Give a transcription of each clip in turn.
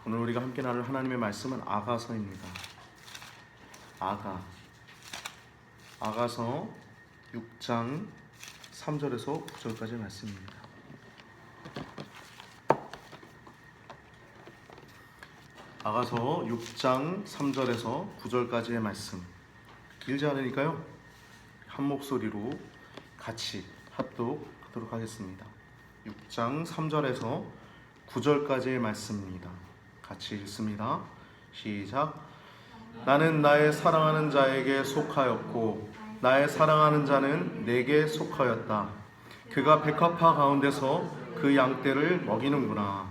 오늘 우리가 함께 나눌 하나님의 말씀은 아가서입니다. 아가서 6장 3절에서 9절까지의 말씀입니다. 아가서 6장 3절에서 9절까지의 말씀, 길지 않으니까요 한 목소리로 같이 합독하도록 하겠습니다. 6장 3절에서 9절까지의 말씀입니다. 같이 읽습니다. 시작. 나는 나의 사랑하는 자에게 속하였고 나의 사랑하는 자는 내게 속하였다. 그가 백합화 가운데서 그 양떼를 먹이는구나.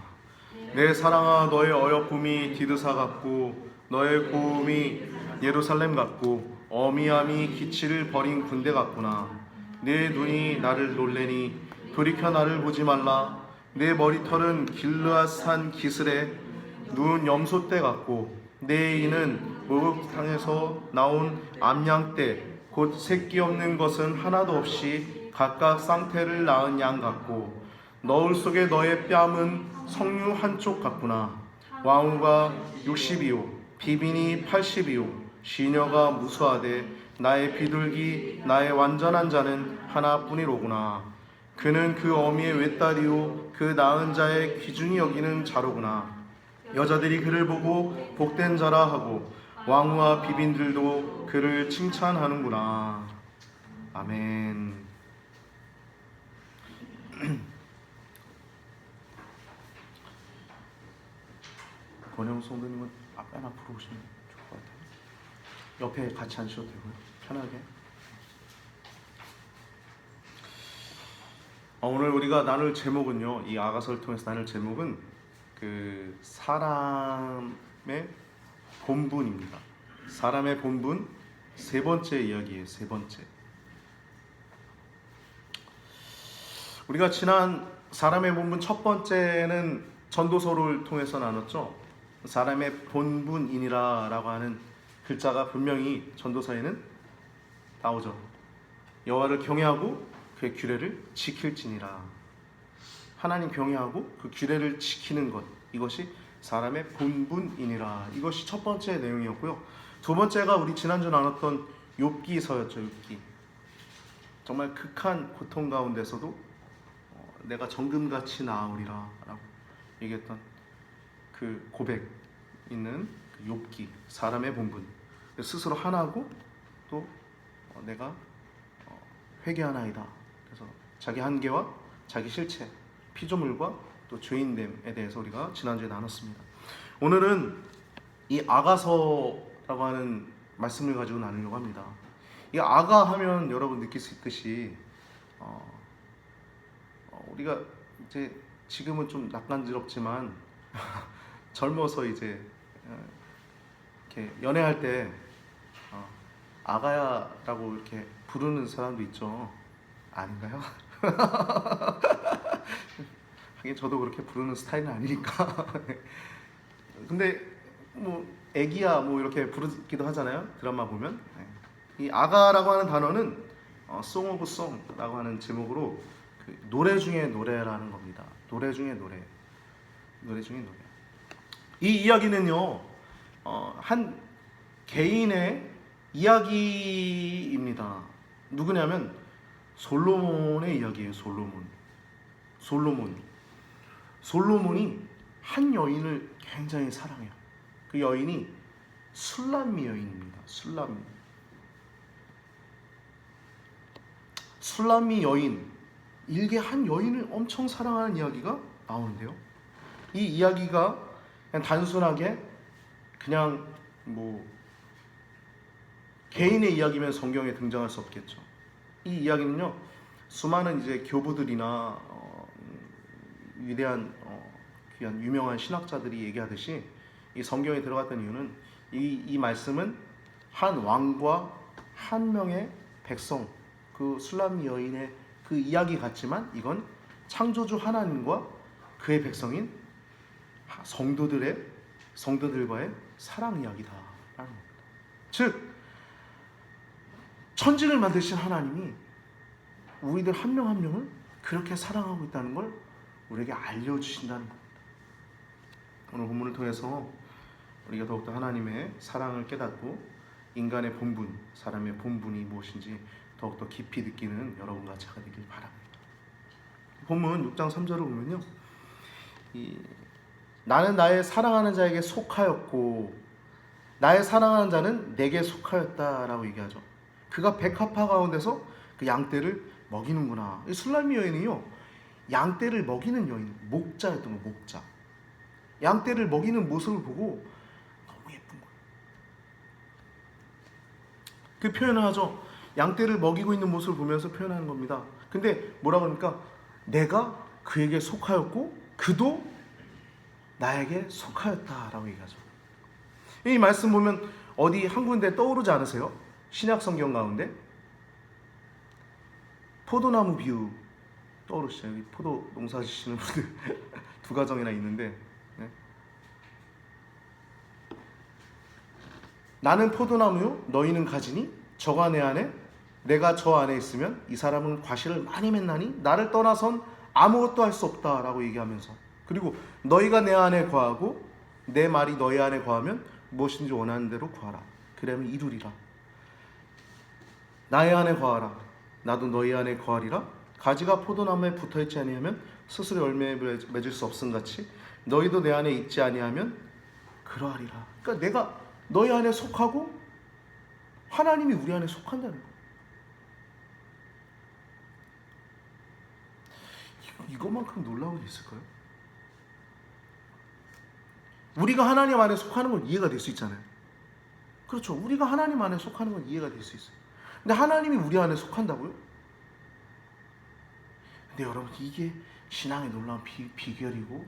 내 사랑아, 너의 어여쁨이 디드사 같고 너의 고음이 예루살렘 같고 어미함이 기치를 벌인 군대 같구나. 내 눈이 나를 놀래니 돌이켜 나를 보지 말라. 내 머리털은 길르앗 산 기슬에 누운 염소떼 같고 내 이는 목욕탕에서 나온 암양떼 곧 새끼 없는 것은 하나도 없이 각각 쌍태를 낳은 양 같고 너울 속에 너의 뺨은 석류 한쪽 같구나. 왕후가 60이요 비빈이 80이요 시녀가 무수하되 나의 비둘기 나의 완전한 자는 하나뿐이로구나. 그는 그 어미의 외딸이요 그 낳은 자의 귀중히 여기는 자로구나. 여자들이 그를 보고 복된 자라 하고 왕후와 비빈들도 그를 칭찬하는구나. 아멘. 권영 성도님은 맨 앞으로 오시면 좋을 것 같아요. 옆에 같이 앉으셔도 되고요. 편하게. 오늘 우리가 나눌 제목은요, 이 아가서를 통해서 나눌 제목은 그 사람의 본분입니다. 사람의 본분 세 번째 이야기예요. 세 번째. 우리가 지난 사람의 본분 첫 번째는 전도서를 통해서 나눴죠. 사람의 본분이니라 라고 하는 글자가 분명히 전도서에는 나오죠. 여호와를 경외하고 그의 규례를 지킬지니라. 하나님 경외하고 그 규례를 지키는 것, 이것이 사람의 본분이니라. 이것이 첫 번째 내용이었고요. 두 번째가 우리 지난주 나눴던 욥기서였죠. 욥기. 정말 극한 고통 가운데서도 내가 정금같이 나으리라 라고 얘기했던 그 고백 있는 그 욥기, 사람의 본분. 스스로 하나고 또 내가 회개하나이다. 그래서 자기 한계와 자기 실체, 피조물과 또 죄인됨에 대해서 우리가 지난주에 나눴습니다. 오늘은 이 아가서라고 하는 말씀을 가지고 나누려고 합니다. 이 아가 하면 여러분 느낄 수 있듯이 우리가 이제 지금은 좀 낯간지럽지만 젊어서 이제 이렇게 연애할 때 아가야라고 이렇게 부르는 사람도 있죠. 아닌가요? 하긴 저도 그렇게 부르는 스타일은 아니니까. 근데 뭐 애기야 뭐 이렇게 부르기도 하잖아요. 드라마 보면. 이 아가라고 하는 단어는 Song of Song라고 하는 제목으로 그 노래 중에 노래라는 겁니다. 노래 중에 노래. 노래 중에 노래. 이 이야기는요, 한 개인의 이야기입니다. 누구냐면 솔로몬의 이야기예요. 솔로몬이 한 여인을 굉장히 사랑해요. 그 여인이 술람미 여인입니다. 술람미 여인, 일개 한 여인을 엄청 사랑하는 이야기가 나오는데요. 이 이야기가 그냥 단순하게 그냥 뭐 개인의 이야기면 성경에 등장할 수 없겠죠. 이 이야기는요, 수많은 이제 교부들이나 위대한 귀한 유명한 신학자들이 얘기하듯이 이 성경에 들어갔던 이유는 이 말씀은 한 왕과 한 명의 백성, 그 술람미 여인의 그 이야기 같지만 이건 창조주 하나님과 그의 백성인 성도들과의 사랑 이야기다라는 겁니다. 즉 천지를 만드신 하나님이 우리들 한 명 한 명을 그렇게 사랑하고 있다는 걸 우리에게 알려주신다는 겁니다. 오늘 본문을 통해서 우리가 더욱더 하나님의 사랑을 깨닫고 인간의 본분, 사람의 본분이 무엇인지 더욱더 깊이 느끼는 여러분과 제가 되길 바랍니다. 본문 6장 3절을 보면요, 나는 나의 사랑하는 자에게 속하였고 나의 사랑하는 자는 내게 속하였다라고 얘기하죠. 그가 백합화 가운데서 그 양떼를 먹이는구나. 이 술람미 여인이요, 양떼를 먹이는 여인, 목자였던 거, 목자. 양떼를 먹이는 모습을 보고 너무 예쁜 거예요. 그 표현을 하죠. 양떼를 먹이고 있는 모습을 보면서 표현하는 겁니다. 근데 뭐라 그러니까 내가 그에게 속하였고 그도 나에게 속하였다라고 얘기하죠. 이 말씀 보면 어디 한 군데 떠오르지 않으세요? 신약 성경 가운데 포도나무 비유 떠오르시죠? 여기 포도 농사 지시는 분들 두 가정이나 있는데, 네? 나는 포도나무요 너희는 가지니 저가 내 안에 내가 저 안에 있으면 이 사람은 과실을 많이 맺나니 나를 떠나선 아무것도 할 수 없다라고 얘기하면서, 그리고 너희가 내 안에 거하고 내 말이 너희 안에 거하면 무엇인지 원하는 대로 구하라. 그러면 이루리라. 나의 안에 거하라. 나도 너희 안에 거하리라. 가지가 포도나무에 붙어있지 아니하면 스스로 열매를 맺을 수 없음같이 너희도 내 안에 있지 아니하면 그러하리라. 그러니까 내가 너희 안에 속하고 하나님이 우리 안에 속한다는 거예요. 이것만큼 놀라운 게 있을까요? 우리가 하나님 안에 속하는 건 이해가 될 수 있잖아요. 그렇죠. 우리가 하나님 안에 속하는 건 이해가 될 수 있어요. 근데 하나님이 우리 안에 속한다고요? 근데 여러분, 이게 신앙의 놀라운 비결이고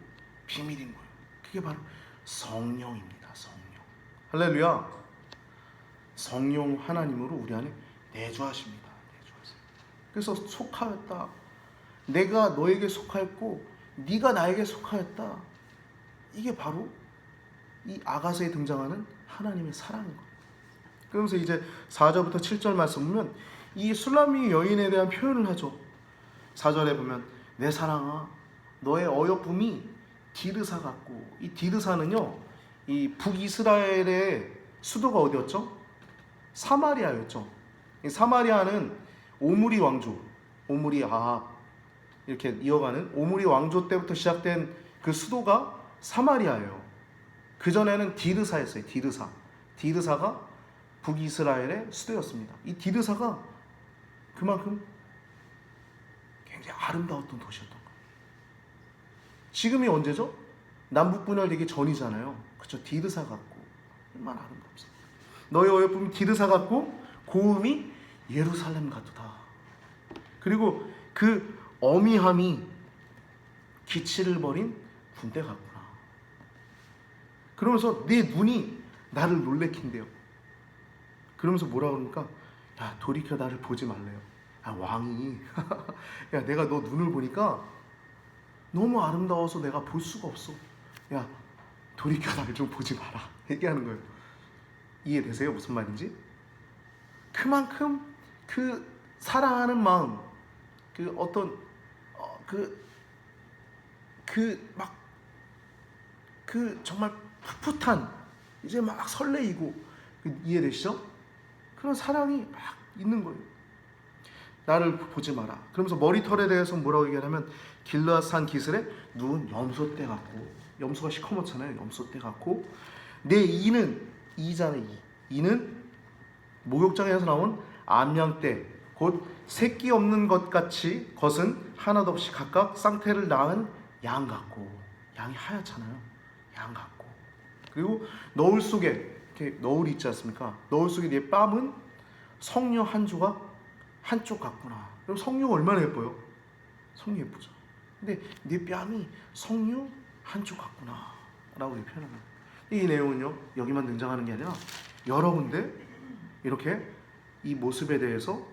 비밀인 거예요. 그게 바로 성령입니다. 성령. 할렐루야. 성령 하나님으로 우리 안에 내주하십니다. 내주하세요. 그래서 속하였다. 내가 너에게 속하였고 네가 나에게 속하였다. 이게 바로 이 아가서에 등장하는 하나님의 사랑인 거예요. 그러면서 이제 4절부터 7절 말씀 보면 이 술람미 여인에 대한 표현을 하죠. 4절에 보면 내 사랑아 너의 어여쁨이 디르사 같고, 이 디르사는요 이 북이스라엘의 수도가 어디였죠? 사마리아였죠. 이 사마리아는 오므리 왕조, 오므리 아합 이렇게 이어가는 오므리 왕조 때부터 시작된 그 수도가 사마리아예요. 그전에는 디르사였어요. 디르사가 북이스라엘의 수도였습니다. 이 디르사가 그만큼 굉장히 아름다웠던 도시였던 거예요. 지금이 언제죠? 남북 분열되기 전이잖아요. 그렇죠? 디르사 같고 얼마나 아름답습니다. 너의 어여쁨이 디르사 같고 고음이 예루살렘 같도다. 그리고 그 어미함이 기치를 버린 군대 같구나. 그러면서 내 눈이 나를 놀래킨대요. 그러면서 뭐라 그러니까 야 돌이켜 나를 보지 말래요. 야 왕이 야 내가 너 눈을 보니까 너무 아름다워서 내가 볼 수가 없어. 야 돌이켜 나를 좀 보지 마라. 얘기하는 거예요. 이해되세요? 무슨 말인지? 그만큼 그 사랑하는 마음, 그 어떤 정말 풋풋한 이제 막 설레이고, 이해되시죠? 그런 사랑이 막 있는 거예요. 나를 보지 마라. 그러면서 머리털에 대해서 뭐라고 얘기하냐면 길르앗산 기슬에 누운 염소떼 같고, 염소가 시커멓잖아요. 염소떼 같고, 내 이는 이잖아요. 이는 목욕장에서 나온 암양떼 곧 새끼 없는 것 같이 겉은 하나도 없이 각각 쌍태를 낳은 양 같고, 양이 하얗잖아요. 양 같고, 그리고 너울 속에 이렇게 너울이 있지 않습니까? 너울 속에 네 뺨은 성녀 한 조각 한쪽 같구나. 그럼 성녀가 얼마나 예뻐요? 성녀 예쁘죠. 근데 네 뺨이 성녀 한쪽 같구나 라고 표현합니다. 이 내용은요 여기만 등장하는 게 아니라 여러 군데 이렇게 이 모습에 대해서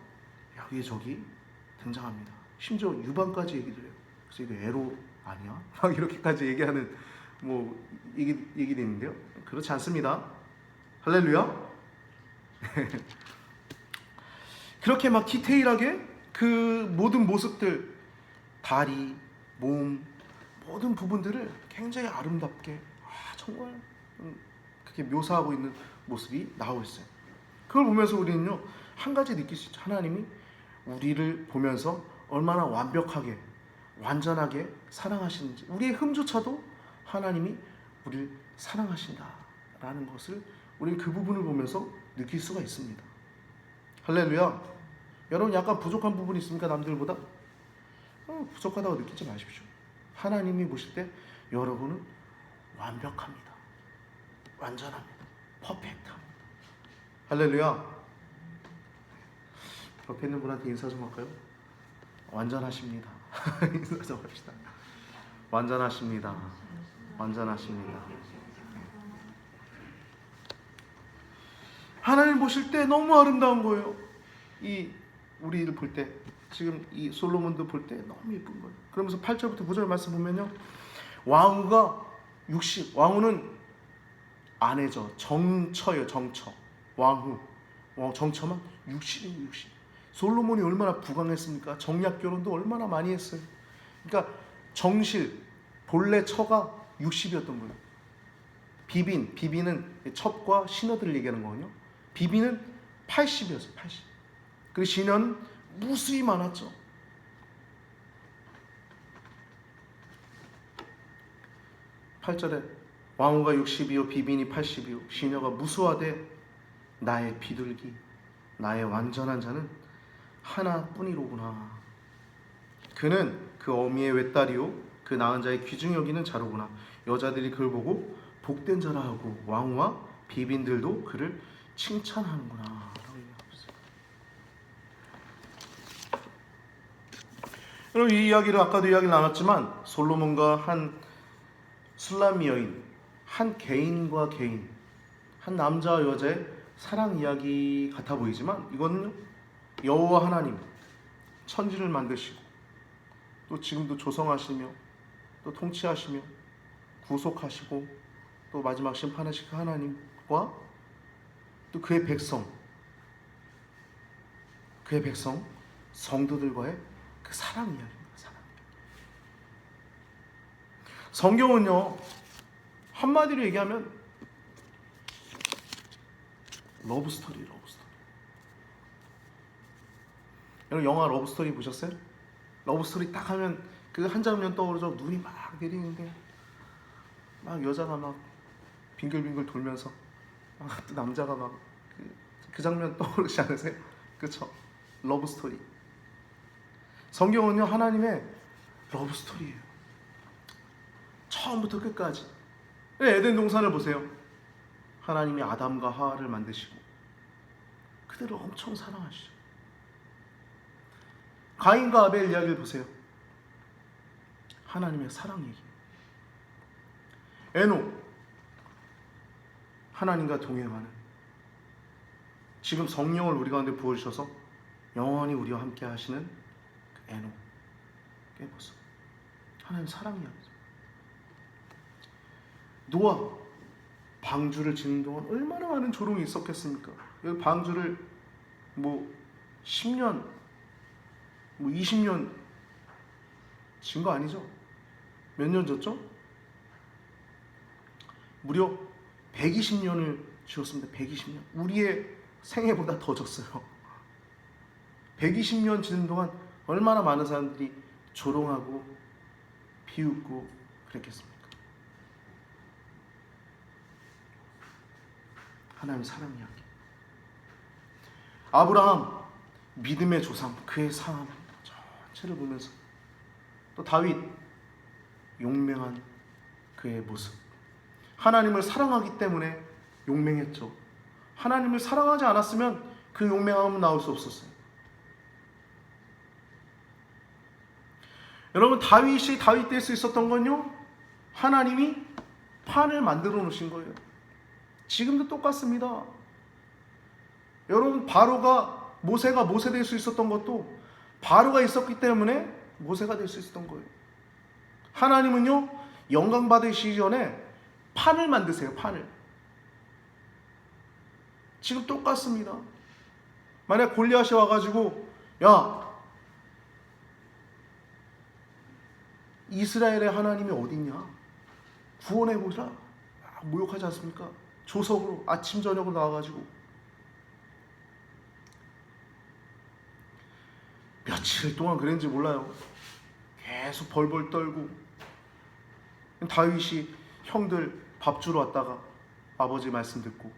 여기저기 등장합니다. 심지어 유방까지 얘기를 해요. 그래서 이거 에로 아니야? 막 이렇게까지 얘기하는 얘기도 있는데요. 그렇지 않습니다. 할렐루야. 그렇게 막 디테일하게 그 모든 모습들, 다리, 몸, 모든 부분들을 굉장히 아름답게 정말 그렇게 묘사하고 있는 모습이 나오고 있어요. 그걸 보면서 우리는요, 한 가지 느낄 수 있죠. 하나님이 우리를 보면서 얼마나 완벽하게, 완전하게 사랑하시는지, 우리의 흠조차도 하나님이 우리를 사랑하신다라는 것을 우리는 그 부분을 보면서 느낄 수가 있습니다. 할렐루야. 여러분 약간 부족한 부분이 있습니까? 남들보다? 부족하다고 느끼지 마십시오. 하나님이 보실 때 여러분은 완벽합니다. 완전합니다. 퍼펙트합니다. 할렐루야. 옆에 있는 분한테 인사 좀 할까요? 완전하십니다. 인사 좀 합시다. 완전하십니다. 완전하십니다. 하나님 보실 때 너무 아름다운 거예요. 이 우리를 볼 때, 지금 이 솔로몬도 볼 때 너무 예쁜 거예요. 그러면서 8절부터 9절 말씀 보면요, 왕후가 60, 왕후는 아내죠. 정처예요. 정처. 왕후 정처만 60이에요. 60. 솔로몬이 얼마나 부강했습니까? 정략 결혼도 얼마나 많이 했어요. 그러니까 정실, 본래 처가 60이었던 거예요. 비비는 첩과 신하들을 얘기하는 거거든요. 비비는 80이었어요. 80. 그리고 신하는 무수히 많았죠. (8절에) 왕후가 60이요 비빈이 80이요 시녀가 무수하되 나의 비둘기 나의 완전한 자는 하나뿐이로구나. 그는 그 어미의 외딸이요 그 낳은 자의 귀중히 여기는 자로구나. 여자들이 그를 보고 복된 자라 하고 왕후와 비빈들도 그를 칭찬하는구나 라고 얘기하고 있어요. 여러분, 이 이야기를 아까도 이야기를 나눴지만 솔로몬과 한 술람미 여인, 한 개인과 개인, 한 남자와 여자의 사랑 이야기 같아 보이지만 이거는 여호와 하나님 천지를 만드시고 또 지금도 조성하시며 또 통치하시며 구속하시고 또 마지막 심판하실 그 하나님과 또 그의 백성 성도들과의 그 사랑 이야기입니다. 사랑. 성경은요, 한마디로 얘기하면 러브스토리. 여러분 영화 러브스토리 보셨어요? 러브스토리 딱 하면 그 한 장면 떠오르죠. 눈이 막 내리는데 막 여자가 막 빙글빙글 돌면서 막 또 남자가 막 그 장면 떠오르지 않으세요? 그렇죠? 러브스토리. 성경은요, 하나님의 러브스토리예요. 처음부터 끝까지. 에덴 동산을 보세요. 하나님이 아담과 하와를 만드시고 그들을 엄청 사랑하시죠. 가인과 아벨 이야기를 보세요. 하나님의 사랑 얘기. 에녹, 하나님과 동행하는, 지금 성령을 우리 가운데 부어주셔서 영원히 우리와 함께 하시는 그 에녹의 모습. 하나님 사랑 이야기죠. 노아, 방주를 짓는 동안 얼마나 많은 조롱이 있었겠습니까? 여기 방주를 10년, 20년 진 거 아니죠? 몇 년 졌죠? 무려 120년을 지었습니다. 120년. 우리의 생애보다 더 졌어요. 120년 지는 동안 얼마나 많은 사람들이 조롱하고 비웃고 그랬겠습니까? 하나님의 사랑 이야기. 아브라함, 믿음의 조상, 그의 삶 전체를 보면서 또 다윗, 용맹한 그의 모습. 하나님을 사랑하기 때문에 용맹했죠. 하나님을 사랑하지 않았으면 그 용맹함은 나올 수 없었어요. 여러분, 다윗이 다윗 될 수 있었던 건요, 하나님이 판을 만들어 놓으신 거예요. 지금도 똑같습니다. 여러분, 모세가 모세 될 수 있었던 것도 바로가 있었기 때문에 모세가 될 수 있었던 거예요. 하나님은요, 영광 받으시기 전에 판을 만드세요. 판을. 지금 똑같습니다. 만약 골리앗이 와가지고 야, 이스라엘의 하나님이 어딨냐? 구원해보자 모욕하지 않습니까? 조석으로 아침 저녁으로 나와가지고 며칠 동안 그랬는지 몰라요. 계속 벌벌 떨고 다윗이 형들 밥 주러 왔다가 아버지 말씀 듣고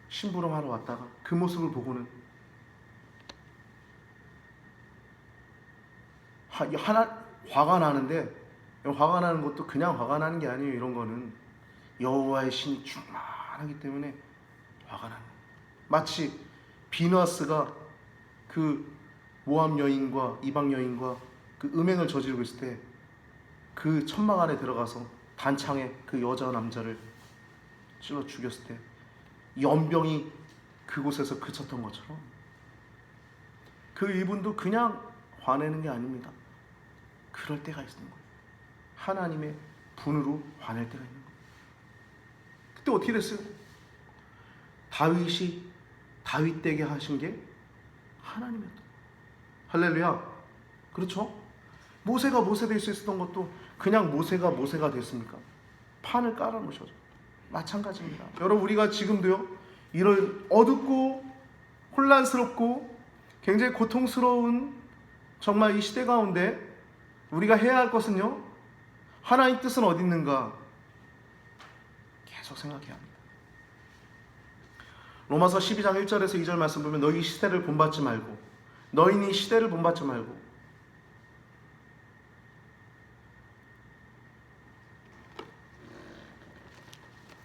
심부름하러 왔다가 그 모습을 보고는 화가 나는데, 화가 나는 것도 그냥 화가 나는 게 아니에요. 이런 거는 여호와의 신이 충만하기 때문에 화가 나는 거예요. 마치 비누아스가 그 모압 여인과 이방 여인과 그 음행을 저지르고 있을 때 그 천막 안에 들어가서 단창에 그 여자 남자를 찔러 죽였을 때 연병이 그곳에서 그쳤던 것처럼 그 이분도 그냥 화내는 게 아닙니다. 그럴 때가 있는 거예요. 하나님의 분으로 화낼 때가 있는 거예요. 그때 어떻게 됐어요? 다윗이 다윗 되게 하신 게 하나님이었다. 할렐루야. 그렇죠? 모세가 모세 될 수 있었던 것도 그냥 모세가 됐습니까? 판을 깔아놓으셔서 마찬가지입니다. 여러분, 우리가 지금도요, 이런 어둡고 혼란스럽고 굉장히 고통스러운 정말 이 시대 가운데 우리가 해야 할 것은요, 하나님 뜻은 어디 있는가 계속 생각해야 합니다. 로마서 12장 1절에서 2절 말씀 보면 너희 시대를 본받지 말고, 너희는 이 시대를 본받지 말고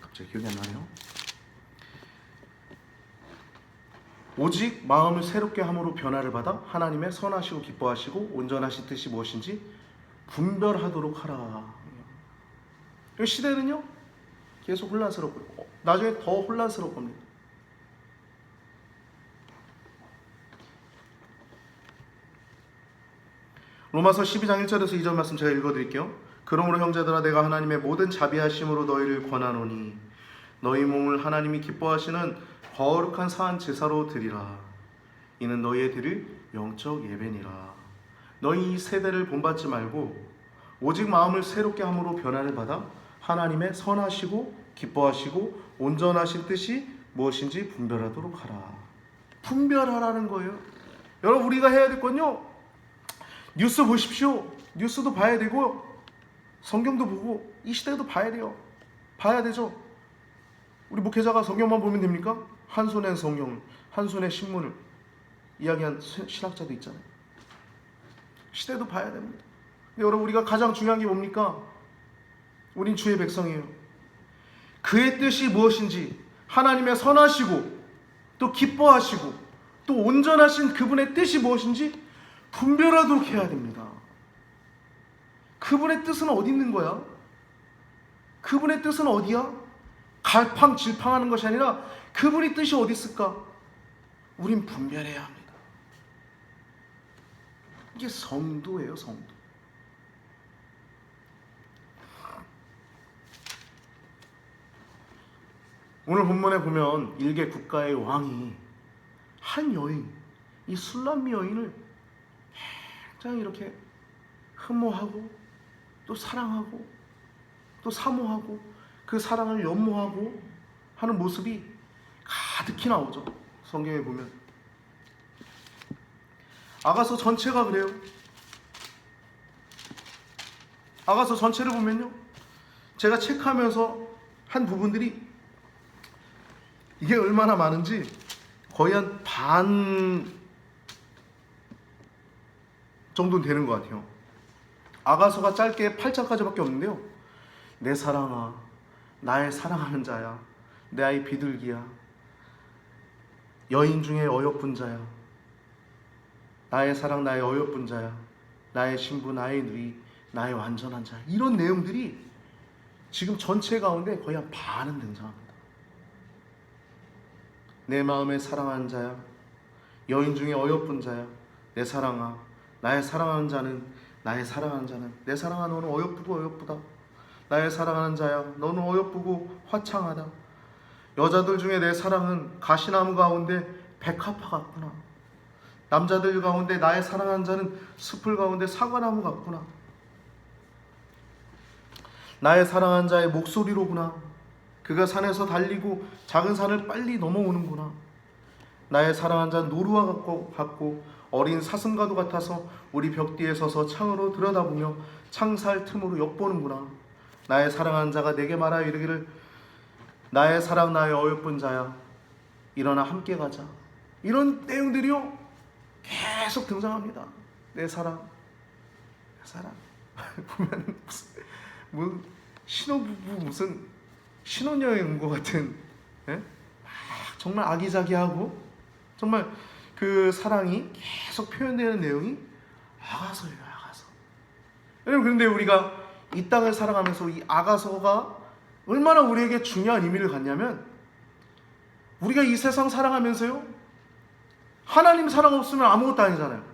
갑자기 기억이 안 나네요. 오직 마음을 새롭게 함으로 변화를 받아 하나님의 선하시고 기뻐하시고 온전하신 뜻이 무엇인지 분별하도록 하라. 이 시대는요 계속 혼란스럽고 나중에 더 혼란스러울 겁니다. 로마서 12장 1절에서 2절 말씀 제가 읽어드릴게요. 그러므로 형제들아, 내가 하나님의 모든 자비하심으로 너희를 권하노니 너희 몸을 하나님이 기뻐하시는 거룩한 사한 제사로 드리라. 이는 너희의 드릴 영적 예배니라. 너희 이 세대를 본받지 말고 오직 마음을 새롭게 함으로 변화를 받아 하나님의 선하시고 기뻐하시고 온전하신 뜻이 무엇인지 분별하도록 하라. 분별하라는 거예요. 여러분, 우리가 해야 될 건요, 뉴스 보십시오. 뉴스도 봐야 되고 성경도 보고 이 시대도 봐야 돼요. 봐야 되죠. 우리 목회자가 성경만 보면 됩니까? 한 손에 성경을, 한 손에 신문을 이야기한 신학자도 있잖아요. 시대도 봐야 됩니다. 근데 여러분, 우리가 가장 중요한 게 뭡니까? 우린 주의 백성이에요. 그의 뜻이 무엇인지, 하나님의 선하시고 또 기뻐하시고 또 온전하신 그분의 뜻이 무엇인지 분별하도록 해야 됩니다. 그분의 뜻은 어디 있는 거야? 그분의 뜻은 어디야? 갈팡질팡하는 것이 아니라 그분의 뜻이 어디 있을까? 우린 분별해야 합니다. 이게 성도예요, 성도. 오늘 본문에 보면 일개 국가의 왕이 한 여인, 이 술람미 여인을 굉장히 이렇게 흠모하고 또 사랑하고 또 사모하고 그 사랑을 연모하고 하는 모습이 가득히 나오죠. 성경에 보면 아가서 전체가 그래요. 아가서 전체를 보면요, 제가 체크하면서 한 부분들이 이게 얼마나 많은지 거의 한 반 정도는 되는 것 같아요. 아가서가 짧게 8장까지밖에 없는데요, 내 사랑아, 나의 사랑하는 자야, 내 아이 비둘기야, 여인 중에 어여쁜 자야, 나의 사랑, 나의 어여쁜 자야, 나의 신부, 나의 누이, 나의 완전한 자야. 이런 내용들이 지금 전체 가운데 거의 한 반은 등장합니다. 내 마음에 사랑하는 자야, 여인 중에 어여쁜 자야, 내 사랑아, 나의 사랑하는 자는, 나의 사랑하는 자는, 내 사랑아, 너는 어여쁘고 어여쁘다. 나의 사랑하는 자야, 너는 어여쁘고 화창하다. 여자들 중에 내 사랑은 가시나무 가운데 백합화 같구나. 남자들 가운데 나의 사랑하는 자는 숲을 가운데 사과나무 같구나. 나의 사랑하는 자의 목소리로구나. 그가 산에서 달리고 작은 산을 빨리 넘어오는구나. 나의 사랑한 자 노루와 같고 어린 사슴과도 같아서 우리 벽 뒤에 서서 창으로 들여다보며 창살 틈으로 엿보는구나. 나의 사랑한 자가 내게 말하여 이르기를 나의 사랑 나의 어여쁜 자야 일어나 함께 가자. 이런 내용들이요 계속 등장합니다. 내 사랑, 내 사랑. 보면 무슨 뭐 신혼부부 무슨 신혼여행 온 것 같은, 예? 정말 아기자기하고 정말 그 사랑이 계속 표현되는 내용이 아가서예요. 아가서. 여러분, 그런데 우리가 이 땅을 살아가면서 이 아가서가 얼마나 우리에게 중요한 의미를 갖냐면, 우리가 이 세상 살아가면서요 하나님 사랑 없으면 아무것도 아니잖아요.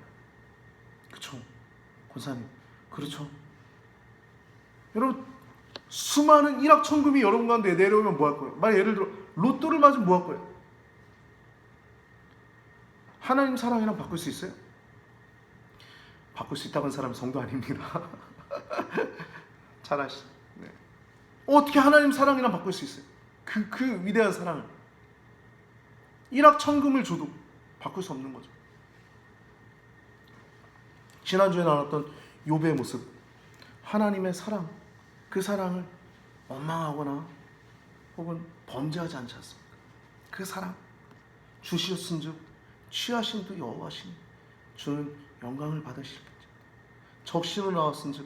그렇죠? 권사님, 그렇죠? 여러분, 수많은 일확천금이 여러분 가운데 내려오면 뭐 할 거예요? 만약 예를 들어 로또를 맞으면 뭐 할 거예요? 하나님 사랑이랑 바꿀 수 있어요? 바꿀 수 있다고 한 사람은 성도 아닙니다. 잘 아시죠? 네. 어떻게 하나님 사랑이랑 바꿀 수 있어요? 그 위대한 사랑을 일확천금을 줘도 바꿀 수 없는 거죠. 지난주에 나눴던 욥의 모습, 하나님의 사랑, 그 사랑을 원망하거나 혹은 범죄하지 않지 않습니까? 그 사랑, 주시었은즉 취하신 그 여호와시니 주는 영광을 받으실겠죠. 적신으로 나왔은즉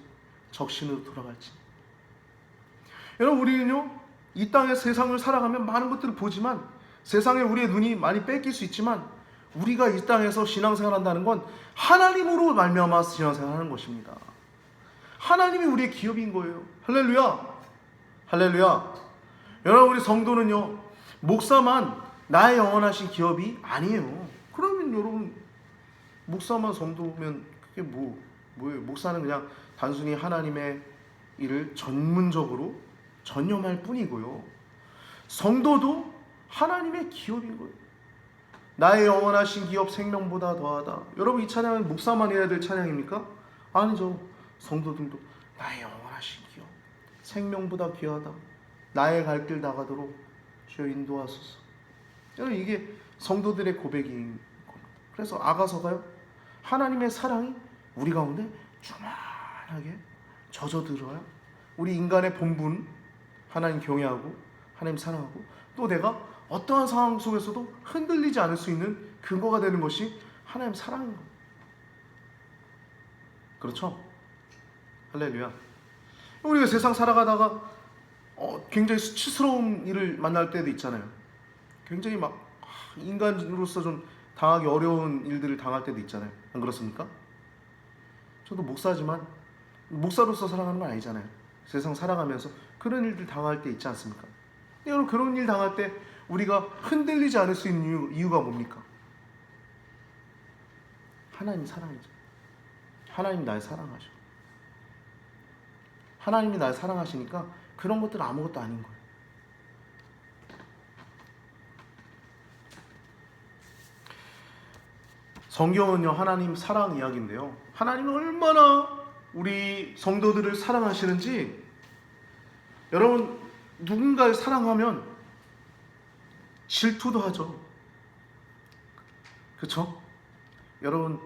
적신으로 돌아갈지. 여러분, 우리는요 이 땅의 세상을 살아가면 많은 것들을 보지만, 세상에 우리의 눈이 많이 뺏길 수 있지만, 우리가 이 땅에서 신앙생활 한다는 건 하나님으로 말미암아 신앙생활 하는 것입니다. 하나님이 우리의 기업인 거예요. 할렐루야, 할렐루야. 여러분, 우리 성도는요 목사만 나의 영원하신 기업이 아니에요. 그러면 여러분, 목사만 성도면 그게 뭐예요? 목사는 그냥 단순히 하나님의 일을 전문적으로 전념할 뿐이고요, 성도도 하나님의 기업인 거예요. 나의 영원하신 기업 생명보다 더하다. 여러분, 이 찬양은 목사만 해야 될 찬양입니까? 아니죠. 성도들도 나의 영원하신 기업 생명보다 귀하다. 나의 갈 길 나가도록 주여 인도하소서. 여러분, 이게 성도들의 고백인 겁니다. 그래서 아가서가요 하나님의 사랑이 우리 가운데 충만하게 젖어들어요. 우리 인간의 본분, 하나님 경외하고 하나님 사랑하고, 또 내가 어떠한 상황 속에서도 흔들리지 않을 수 있는 근거가 되는 것이 하나님 사랑인 겁니다. 그렇죠? 할렐루야. 우리가 세상 살아가다가 굉장히 수치스러운 일을 만날 때도 있잖아요. 굉장히 막 인간으로서 좀 당하기 어려운 일들을 당할 때도 있잖아요. 안 그렇습니까? 저도 목사지만 목사로서 살아가는 건 아니잖아요. 세상 살아가면서 그런 일들 당할 때 있지 않습니까? 여러분, 그런 일 당할 때 우리가 흔들리지 않을 수 있는 이유가 뭡니까? 하나님 사랑이죠. 하나님이 날 사랑하셔. 하나님이 날 사랑하시니까 그런 것들은 아무것도 아닌 거예요. 성경은요 하나님 사랑 이야기인데요, 하나님은 얼마나 우리 성도들을 사랑하시는지, 여러분, 누군가를 사랑하면 질투도 하죠. 그렇죠? 여러분,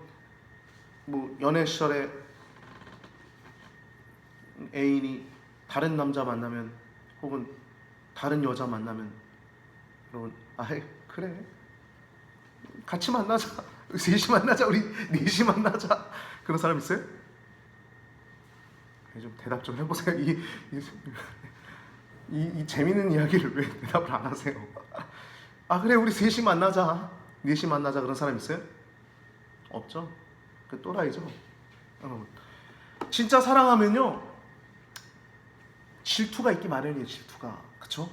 뭐 연애 시절에 애인이 다른 남자 만나면 혹은 다른 여자 만나면, 여러분, 그래, 같이 만나자, 셋이 만나자, 우리 넷이 만나자, 그런 사람 있어요? 좀 대답 좀 해보세요. 이 재밌는 이야기를 왜 대답을 안 하세요? 그래, 우리 셋이 만나자, 넷이 만나자, 그런 사람 있어요? 없죠? 그 또라이죠. 진짜 사랑하면요 질투가 있기 마련이에요. 질투가. 그렇죠?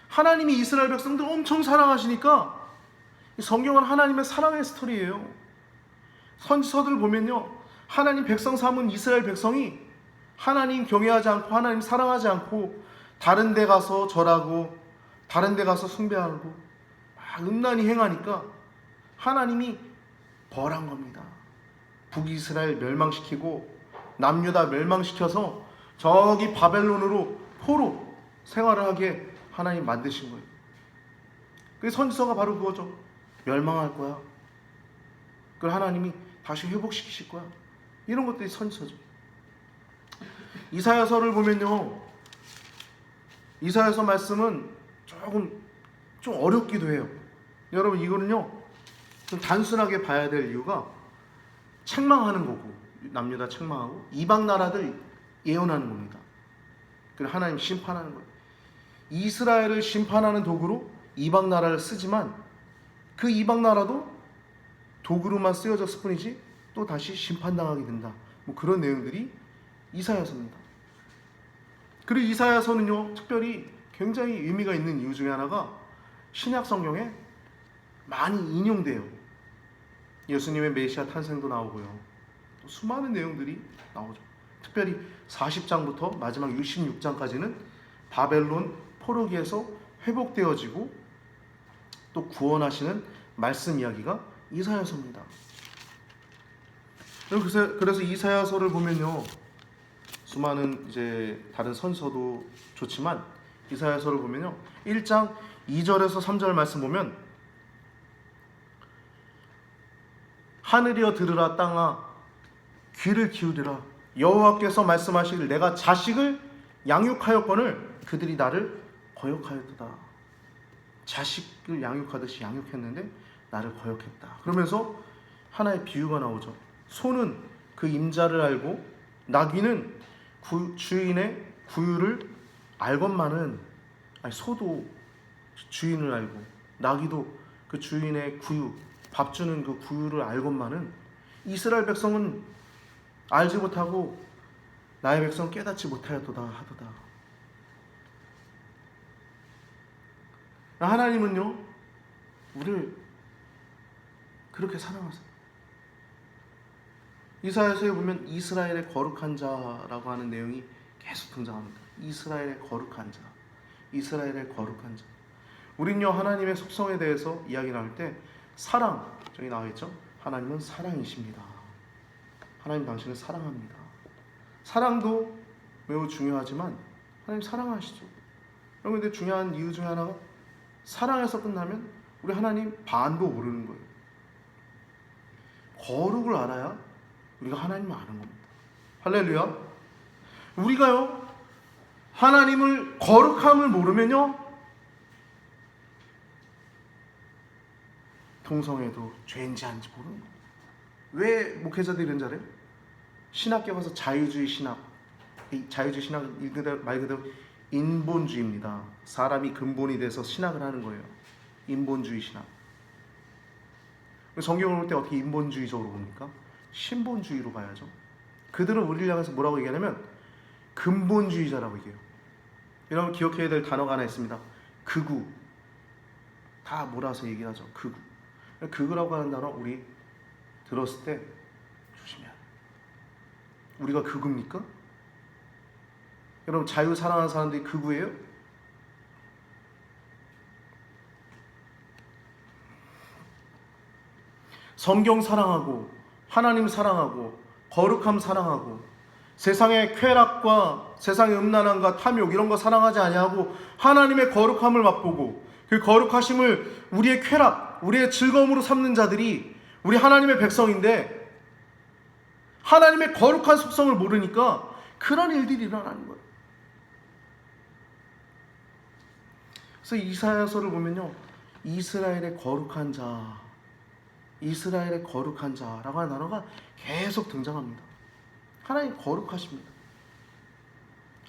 하나님이 이스라엘 백성들 엄청 사랑하시니까, 성경은 하나님의 사랑의 스토리예요. 선지서들 보면요, 하나님 백성 삼은 이스라엘 백성이 하나님 경외하지 않고 하나님 사랑하지 않고 다른 데 가서 절하고 다른 데 가서 숭배하고 음란히 행하니까 하나님이 벌한 겁니다. 북이스라엘 멸망시키고 남유다 멸망시켜서 저기 바벨론으로 포로 생활을 하게 하나님 만드신 거예요. 그 선지서가 바로 그거죠. 멸망할 거야. 그걸 하나님이 다시 회복시키실 거야. 이런 것들이 선지서죠. 이사야서를 보면요, 이사야서 말씀은 조금 좀 어렵기도 해요. 여러분, 이거는요 좀 단순하게 봐야 될 이유가 책망하는 거고, 남유다 책망하고 이방 나라들 예언하는 겁니다. 그리고 하나님 심판하는 거예요. 이스라엘을 심판하는 도구로 이방 나라를 쓰지만 그 이방 나라도 도구로만 쓰여졌을 뿐이지 또 다시 심판당하게 된다. 뭐 그런 내용들이 이사야서입니다. 그리고 이사야서는요 특별히 굉장히 의미가 있는 이유 중에 하나가 신약 성경에 많이 인용돼요. 예수님의 메시아 탄생도 나오고요. 또 수많은 내용들이 나오죠. 특별히 40장부터 마지막 66장까지는 바벨론 포로기에서 회복되어지고 또 구원하시는 말씀 이야기가 이사야서입니다. 그래서 이사야서를 보면요, 수많은 이제 다른 선서도 좋지만 이사야서를 보면요, 1장 2절에서 3절 말씀 보면 하늘이여 들으라, 땅아 귀를 기울이라, 여호와께서 말씀하시길 내가 자식을 양육하였거늘 그들이 나를 거역하였도다. 자식을 양육하듯이 양육했는데 나를 거역했다. 그러면서 하나의 비유가 나오죠. 소는 그 임자를 알고 나귀는 주인의 구유를 알건만은, 소도 주인을 알고 나귀도 그 주인의 구유, 밥 주는 그 구유를 알건만은 이스라엘 백성은 알지 못하고 나의 백성 깨닫지 못하였도다 하도다. 하나님은요 우리를 그렇게 사랑하세요. 이사야서에 보면 이스라엘의 거룩한 자라고 하는 내용이 계속 등장합니다. 이스라엘의 거룩한 자, 이스라엘의 거룩한 자. 우린요 하나님의 속성에 대해서 이야기 나올 때 사랑, 저기 나와있죠. 하나님은 사랑이십니다. 하나님 당신을 사랑합니다. 사랑도 매우 중요하지만 하나님 사랑하시죠. 여러분, 근데 중요한 이유 중에 하나가 사랑에서 끝나면 우리 하나님 반도 모르는 거예요. 거룩을 알아야 우리가 하나님을 아는 겁니다. 할렐루야. 우리가요 하나님을 거룩함을 모르면요 동성애도 죄인지 아닌지 모르는 거예요. 왜 목회자들이 이런 줄 알아요? 신학교 가서 자유주의 신학, 자유주의 신학 말 그대로 인본주의입니다. 사람이 근본이 돼서 신학을 하는 거예요. 인본주의 신학. 성경을 볼 때 어떻게 인본주의적으로 봅니까? 신본주의로 봐야죠. 그들은 우리를 향해서 뭐라고 얘기하냐면 근본주의자라고 얘기해요. 여러분 기억해야 될 단어가 하나 있습니다. 극우. 다 몰아서 얘기를 하죠. 극우. 극우라고 하는 단어 우리 들었을 때 조심해야 돼요. 우리가 극우입니까? 여러분 자유 사랑하는 사람들이 극우예요? 성경 사랑하고 하나님 사랑하고 거룩함 사랑하고 세상의 쾌락과 세상의 음란함과 탐욕 이런 거 사랑하지 아니하고 하나님의 거룩함을 맛보고 그 거룩하심을 우리의 쾌락, 우리의 즐거움으로 삼는 자들이 우리 하나님의 백성인데 하나님의 거룩한 속성을 모르니까 그런 일들이 일어나는 거예요. 그래서 이사야서를 보면요, 이스라엘의 거룩한 자, 이스라엘의 거룩한 자라고 하는 단어가 계속 등장합니다. 하나님 거룩하십니다.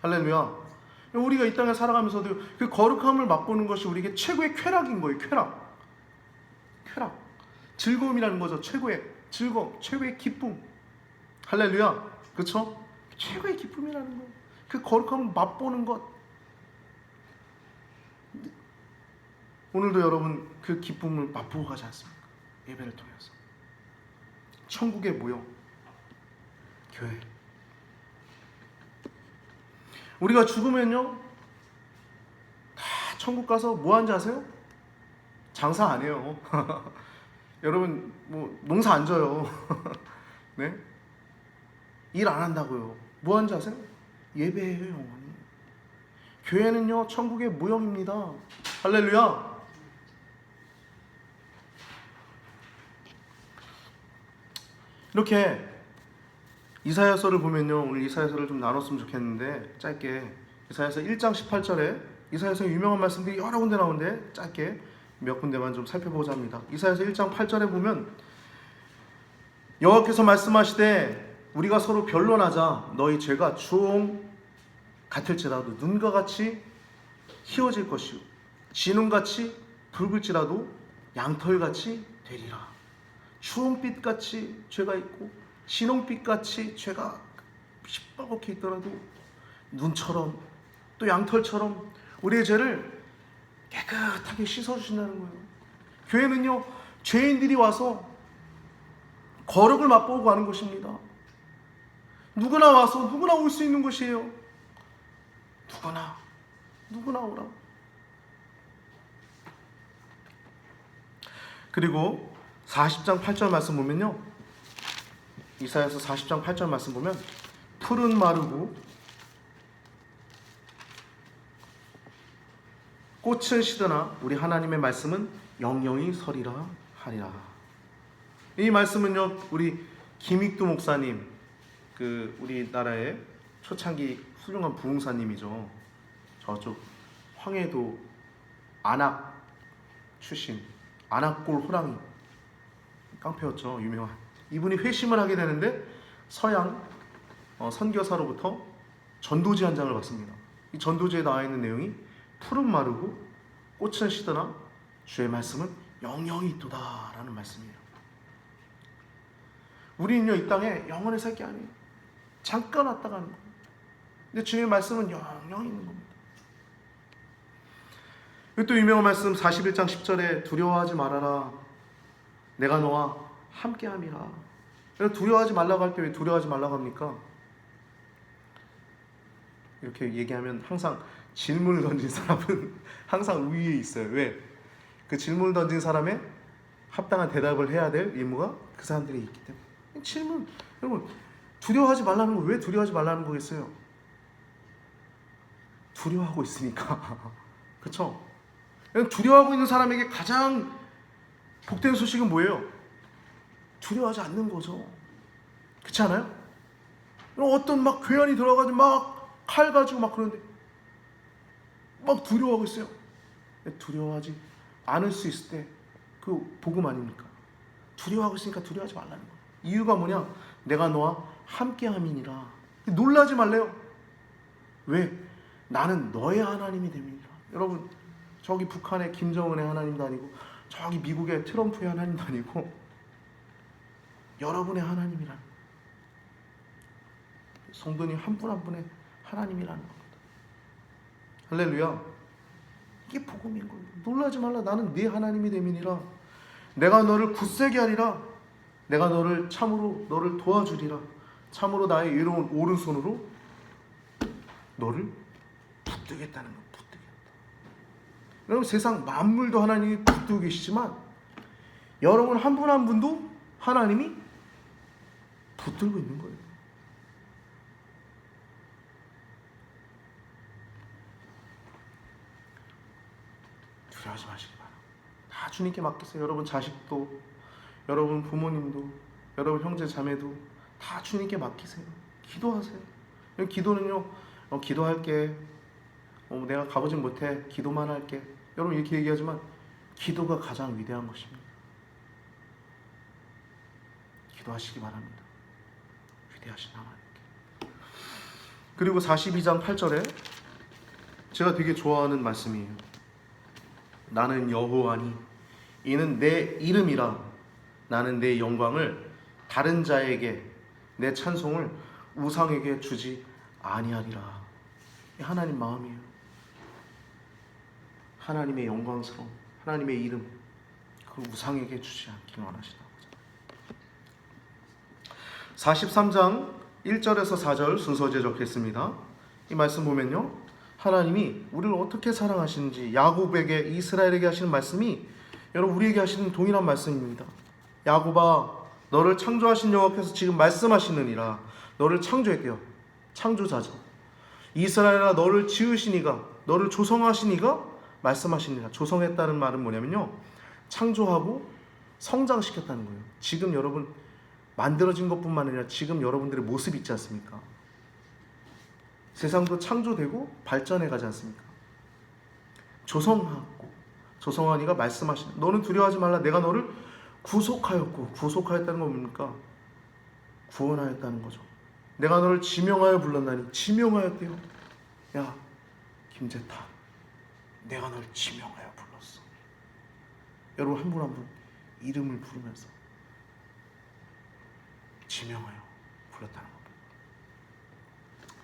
할렐루야. 우리가 이 땅에 살아가면서도 그 거룩함을 맛보는 것이 우리에게 최고의 쾌락인 거예요. 쾌락. 즐거움이라는 거죠. 최고의 즐거움, 최고의 기쁨. 할렐루야. 그렇죠? 최고의 기쁨이라는 거예요. 그 거룩함을 맛보는 것. 오늘도 여러분 그 기쁨을 맛보고 가지 않습니까? 예배를 통해서. 천국의 모형. 교회. 우리가 죽으면요 다 천국 가서 뭐 하는지 아세요? 장사 안 해요. 여러분 뭐 농사 안 져요. 네? 일 안 한다고요. 뭐 하는지 아세요? 예배해요. 영원히. 교회는요 천국의 모형입니다. 할렐루야. 이렇게 이사야서를 보면요, 오늘 이사야서를 좀 나눴으면 좋겠는데 짧게 이사야서 1장 18절에 이사야서 유명한 말씀들이 여러 군데 나오는데 짧게 몇 군데만 좀 살펴보자 합니다. 이사야서 1장 8절에 보면 여호와께서 말씀하시되 우리가 서로 변론하자. 너희 죄가 총 같을지라도 눈과 같이 희어질 것이요 진홍같이 붉을지라도 양털같이 되리라. 주홍빛같이 죄가 있고 진홍빛같이 죄가 시뻘겋게 있더라도 눈처럼 또 양털처럼 우리의 죄를 깨끗하게 씻어주신다는 거예요. 교회는요 죄인들이 와서 거룩을 맛보고 가는 곳입니다. 누구나 와서 누구나 올 수 있는 곳이에요. 누구나 오라. 그리고 40장 8절 말씀 보면요, 이사야서 40장 8절 말씀 보면 풀은 마르고 꽃은 시드나 우리 하나님의 말씀은 영영이 서리라 하리라. 이 말씀은요 우리 김익두 목사님, 그 우리나라의 초창기 훌륭한 부흥사님이죠. 저쪽 황해도 안악 출신, 안악골 호랑이 깡패였죠. 유명한 이분이 회심을 하게 되는데 서양 선교사로부터 전도지 한 장을 받습니다. 이 전도지에 나와 있는 내용이 풀은 마르고 꽃은 시드나 주의 말씀은 영영이 있도다 라는 말씀이에요. 우리는요 이 땅에 영원히 살 게 아니에요. 잠깐 왔다 가는 거예요. 근데 주님의 말씀은 영영이 있는 겁니다. 또 유명한 말씀 41장 10절에 두려워하지 말아라. 내가 너와 함께함이라. 두려워하지 말라고 할 때 왜 두려워하지 말라고 합니까? 이렇게 얘기하면 항상 질문을 던진 사람은 항상 우위에 있어요. 왜? 그 질문을 던진 사람의 합당한 대답을 해야 될 의무가 그 사람들이 있기 때문에. 질문, 여러분 두려워하지 말라는 거 왜 두려워하지 말라는 거겠어요? 두려워하고 있으니까. 그렇죠? 두려워하고 있는 사람에게 가장 복된 소식은 뭐예요? 두려워하지 않는 거죠. 그렇지 않아요? 어떤 막 괴한이 들어가지고 막 칼 가지고 막 그러는데 막 두려워하고 있어요. 두려워하지 않을 수 있을 때 그 복음 아닙니까? 두려워하고 있으니까 두려워하지 말라는 거예요. 이유가 뭐냐? 내가 너와 함께함이니라. 놀라지 말래요. 왜? 나는 너의 하나님이 됨이니라. 여러분 저기 북한의 김정은의 하나님도 아니고 저기 미국의 트럼프의 하나님도 아니고 여러분의 하나님이라는 거예요. 성도님 한 분 한 분의 하나님이라는 겁니다. 할렐루야. 이게 복음인 거예요. 놀라지 말라. 나는 네 하나님이 됨이니라. 내가 너를 굳세게 하리라. 내가 너를 참으로 너를 도와주리라. 참으로 나의 이로운 오른손으로 너를 붙들겠다는 거예요. 붙들겠다. 여러분 세상 만물도 하나님이 붙들고 계시지만 여러분 한 분 한 분도 하나님이 붙들고 있는 거예요. 두려워하지 마시기 바랍니다. 다 주님께 맡기세요. 여러분 자식도, 여러분 부모님도, 여러분 형제 자매도 다 주님께 맡기세요. 기도하세요. 기도는요, 기도할게. 내가 가보진 못해. 기도만 할게. 여러분 이렇게 얘기하지만 기도가 가장 위대한 것입니다. 기도하시기 바랍니다. 위대하신 하나님께. 그리고 42장 8절에 제가 되게 좋아하는 말씀이에요. 나는 여호와니 이는 내 이름이라. 나는 내 영광을 다른 자에게, 내 찬송을 우상에게 주지 아니하리라. 이 하나님 마음이에요. 하나님의 영광스러움, 하나님의 이름, 그 우상에게 주지 않기를 원하시다. 43장 1절에서 4절 순서지에 적혀있습니다. 이 말씀 보면요, 하나님이 우리를 어떻게 사랑하시는지 야곱에게, 이스라엘에게 하시는 말씀이 여러분 우리에게 하시는 동일한 말씀입니다. 야곱아, 너를 창조하신 여호와께서 지금 말씀하시느니라. 너를 창조했대요. 창조자죠. 이스라엘아, 너를 지으신 이가, 너를 조성하신 이가 말씀하시니라. 조성했다는 말은 뭐냐면요, 창조하고 성장시켰다는 거예요. 지금 여러분 만들어진 것뿐만 아니라 지금 여러분들의 모습이 있지 않습니까? 세상도 창조되고 발전해 가지 않습니까? 조성하고 조성한 이가 말씀하시니 너는 두려워하지 말라. 내가 너를 구속하였고, 구속하였다는 건 뭡니까? 구원하였다는 거죠. 내가 너를 지명하여 불렀나니, 지명하였대요. 야 김재타, 내가 널 지명하여 불렀어. 여러분 한 분 한 분 이름을 부르면서 지명하여 불렀다는 겁니다.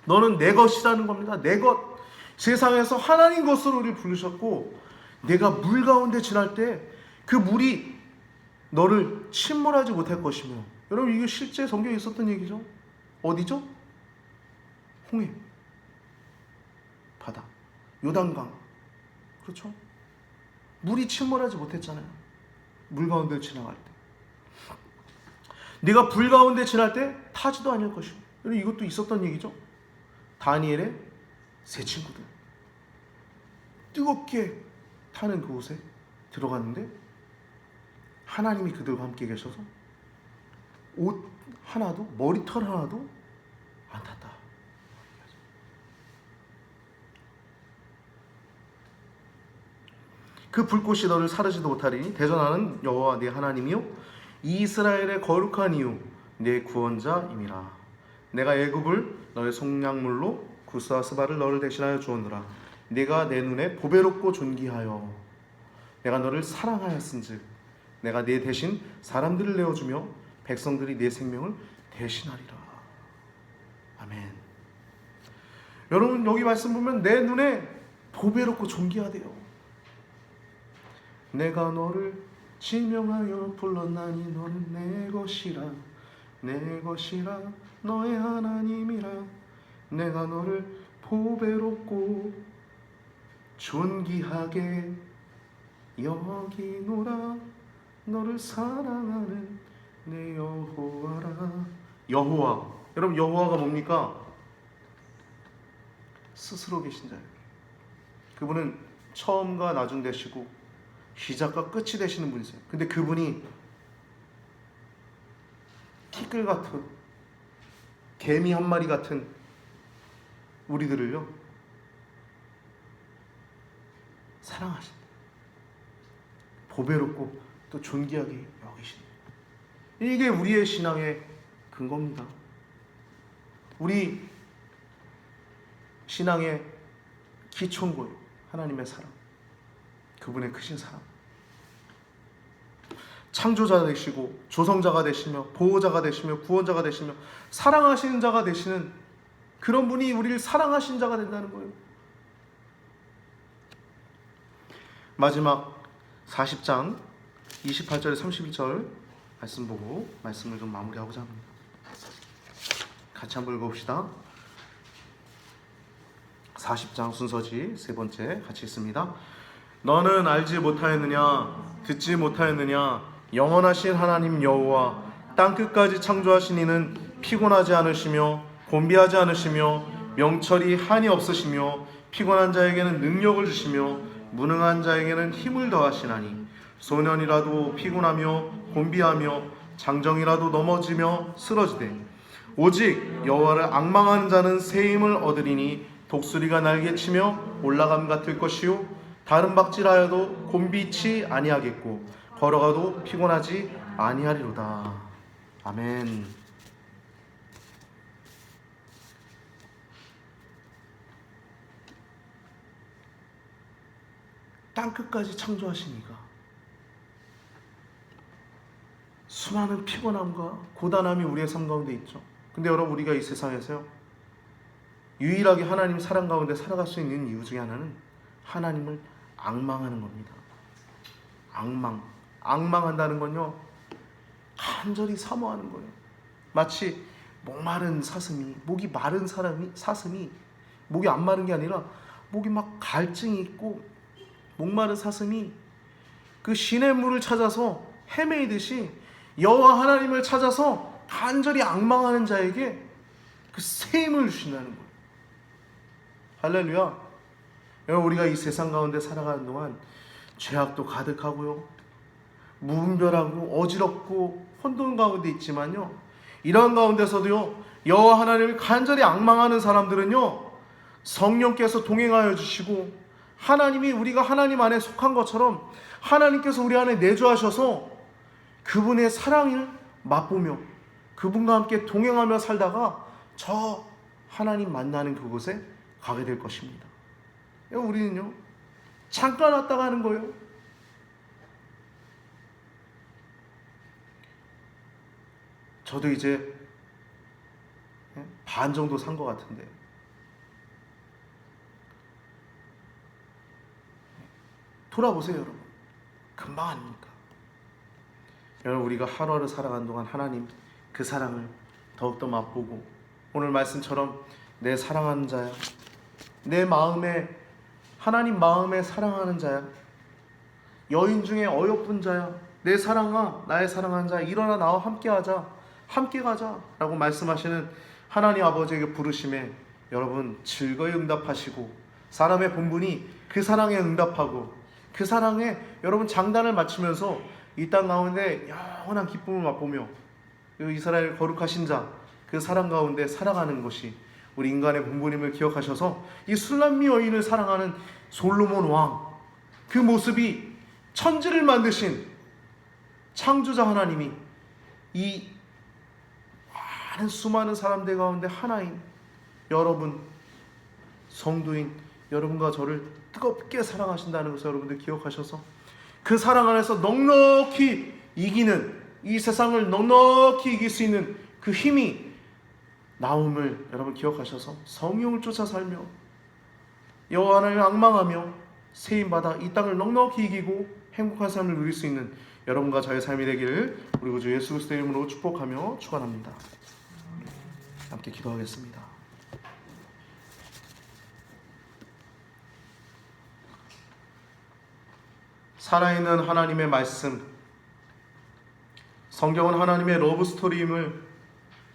너는 내 것이라는 겁니다. 내 것. 세상에서 하나님 것으로 우리를 부르셨고, 내가 물 가운데 지날 때 그 물이 너를 침몰하지 못할 것이며, 여러분 이게 실제 성경에 있었던 얘기죠. 어디죠? 홍해, 바다, 요단강. 그렇죠? 물이 침몰하지 못했잖아요. 물 가운데 지나갈 때. 네가 불 가운데 지날 때 타지도 않을 것이고. 여러분 이것도 있었던 얘기죠. 다니엘의 세 친구들 뜨겁게 타는 그곳에 들어갔는데 하나님이 그들과 함께 계셔서 옷 하나도, 머리털 하나도 안 탔다. 그 불꽃이 너를 사르지도 못하리니 대전하는 여호와 네 하나님이요 이스라엘의 거룩한 이유 내 구원자임이라. 내가 애굽을 너의 속량물로 구스와 스바를 너를 대신하여 주었노라. 내가 내 눈에 보배롭고 존귀하여 내가 너를 사랑하였은즉 내가 네 대신 사람들을 내어주며 백성들이 네 생명을 대신하리라. 아멘. 여러분 여기 말씀 보면 내 눈에 보배롭고 존귀하대요. 내가 너를 지명하여 불렀나니 너는 내 것이라, 내 것이라, 너의 하나님이라. 내가 너를 보배롭고 존귀하게 여기노라. 너를 사랑하는 내 여호와라. 여호와. 여러분 여호와가 뭡니까? 스스로 계신 자예요. 그분은 처음과 나중 되시고 시작과 끝이 되시는 분이세요. 근데 그분이 티끌 같은, 개미 한 마리 같은 우리들을요 사랑하신다. 보배롭고 또 존귀하게 여기신다. 이게 우리의 신앙의 근거입니다. 우리 신앙의 기초인 거예요. 하나님의 사랑, 그분의 크신 사랑. 창조자 되시고 조성자가 되시며 보호자가 되시며 구원자가 되시며 사랑하시는 자가 되시는 그런 분이 우리를 사랑하신 자가 된다는 거예요. 마지막 40장 28절에 31절 말씀 보고 말씀을 좀 마무리하고자 합니다. 같이 한번 읽어봅시다. 40장 순서지 세 번째 같이 읽습니다. 너는 알지 못하였느냐, 듣지 못하였느냐, 영원하신 하나님 여호와 땅끝까지 창조하신 이는 피곤하지 않으시며 곤비하지 않으시며 명철이 한이 없으시며 피곤한 자에게는 능력을 주시며 무능한 자에게는 힘을 더하시나니 소년이라도 피곤하며 곤비하며 장정이라도 넘어지며 쓰러지되 오직 여호와를 앙망하는 자는 새 힘을 얻으리니 독수리가 날개치며 올라감 같을 것이요 다른 박질하여도 곤비치 아니하겠고 걸어가도 피곤하지 아니하리로다. 아멘. 땅끝까지 창조하신 이가 수많은 피곤함과 고단함이 우리의 삶 가운데 있죠. 근데 여러분 우리가 이 세상에서요 유일하게 하나님 사랑 가운데 살아갈 수 있는 이유 중에 하나는 하나님을 앙망하는 겁니다. 앙망한다는 건요 간절히 사모하는 거예요. 마치 목마른 사슴이, 목이 마른 사슴이 목이 안 마른 게 아니라 목이 막 갈증이 있고 목마른 사슴이 그 시냇물을 찾아서 헤매이듯이 여호와 하나님을 찾아서 간절히 앙망하는 자에게 그 새 힘을 주신다는 거예요. 할렐루야. 여러분, 우리가 이 세상 가운데 살아가는 동안 죄악도 가득하고요, 무분별하고 어지럽고 혼돈 가운데 있지만요, 이런 가운데서도요, 여호와 하나님을 간절히 앙망하는 사람들은요, 성령께서 동행하여 주시고 하나님이 우리가 하나님 안에 속한 것처럼 하나님께서 우리 안에 내주하셔서 그분의 사랑을 맛보며 그분과 함께 동행하며 살다가 저 하나님 만나는 그곳에 가게 될 것입니다. 우리는요, 잠깐 왔다 가는 거예요. 저도 이제 반 정도 산 것 같은데, 돌아보세요 여러분. 금방 아닙니까? 여러분, 우리가 하루하루 살아가는 동안 하나님 그 사랑을 더욱더 맛보고, 오늘 말씀처럼 내 사랑하는 자야, 내 마음에, 하나님 마음에 사랑하는 자야, 여인 중에 어여쁜 자야, 내 사랑아, 나의 사랑하는 자야, 일어나 나와 함께하자, 함께 가자 라고 말씀하시는 하나님 아버지에게 부르심에 여러분 즐거이 응답하시고, 사람의 본분이 그 사랑에 응답하고 그 사랑에 여러분 장단을 맞추면서 이 땅 가운데 영원한 기쁨을 맛보며 이스라엘 거룩하신 자 그 사랑 가운데 살아가는 것이 우리 인간의 본분임을 기억하셔서, 이 술람미 여인을 사랑하는 솔로몬 왕, 그 모습이 천지를 만드신 창조자 하나님이 이 많은 수많은 사람들 가운데 하나인 여러분, 성도인 여러분과 저를 뜨겁게 사랑하신다는 것을 여러분들 기억하셔서 그 사랑 안에서 넉넉히 이기는, 이 세상을 넉넉히 이길 수 있는 그 힘이 나옴을 여러분 기억하셔서 성령을 쫓아 살며 여호와 하나님을 앙망하며 세임받아 이 땅을 넉넉히 이기고 행복한 삶을 누릴 수 있는 여러분과 저의 삶이 되기를 우리 구주 예수 그리스도의 이름으로 축복하며 축원합니다. 함께 기도하겠습니다. 살아있는 하나님의 말씀, 성경은 하나님의 러브스토리임을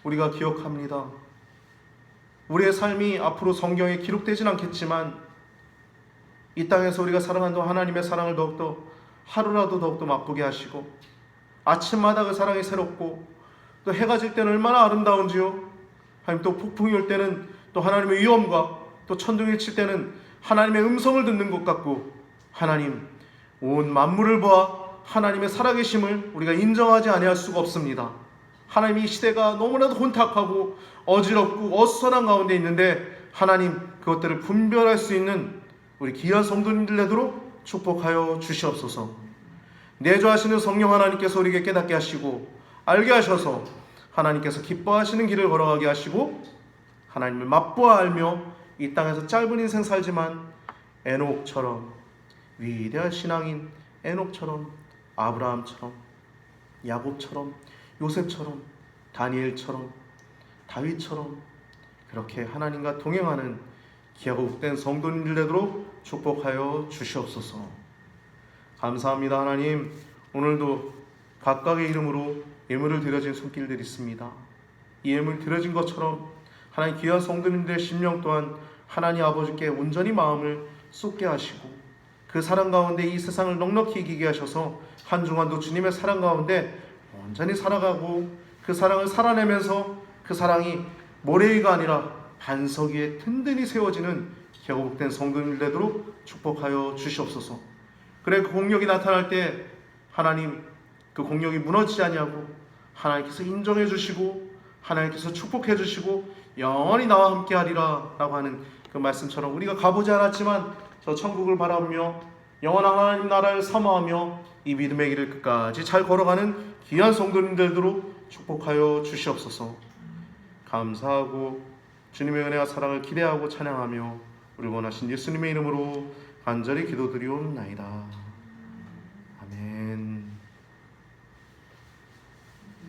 우리가 기억합니다. 우리의 삶이 앞으로 성경에 기록되진 않겠지만 이 땅에서 우리가 살아가는 동안 하나님의 사랑을 더욱더 하루라도 더욱더 맛보게 하시고, 아침마다 그 사랑이 새롭고, 또 해가 질 때는 얼마나 아름다운지요, 하나님 또 폭풍이 올 때는 또 하나님의 위엄과, 또 천둥이 칠 때는 하나님의 음성을 듣는 것 같고, 하나님 온 만물을 보아 하나님의 살아계심을 우리가 인정하지 아니할 수가 없습니다. 하나님, 이 시대가 너무나도 혼탁하고 어지럽고 어수선한 가운데 있는데 하나님 그것들을 분별할 수 있는 우리 귀한 성도님들 되도록 축복하여 주시옵소서. 내주하시는 성령 하나님께서 우리에게 깨닫게 하시고 알게 하셔서 하나님께서 기뻐하시는 길을 걸어가게 하시고, 하나님을 맛보아 알며 이 땅에서 짧은 인생 살지만 에녹처럼, 위대한 신앙인 에녹처럼, 아브라함처럼, 야곱처럼, 요셉처럼, 다니엘처럼, 다윗처럼 그렇게 하나님과 동행하는 귀하고 복된 성도님들 되도록 축복하여 주시옵소서. 감사합니다. 하나님, 오늘도 각각의 이름으로 예물을 드려진 손길들이 있습니다. 이 예물 드려진 것처럼 하나님 귀한 성도님들의 심령 또한 하나님 아버지께 온전히 마음을 쏟게 하시고, 그 사랑 가운데 이 세상을 넉넉히 이기게 하셔서 한 주간도 주님의 사랑 가운데 온전히 살아가고, 그 사랑을 살아내면서 그 사랑이 모래 위가 아니라 반석 위에 든든히 세워지는 기업복된 성도님들 되도록 축복하여 주시옵소서. 그래 그 공력이 나타날 때 하나님 그 공력이 무너지지 아니하고 하나님께서 인정해 주시고 하나님께서 축복해 주시고 영원히 나와 함께 하리라 라고 하는 그 말씀처럼 우리가 가보지 않았지만 저 천국을 바라보며 영원한 하나님 나라를 사모하며 이 믿음의 길을 끝까지 잘 걸어가는 귀한 성도님들도록 축복하여 주시옵소서. 감사하고 주님의 은혜와 사랑을 기대하고 찬양하며 우리 원하신 예수님의 이름으로 간절히 기도드리옵나이다.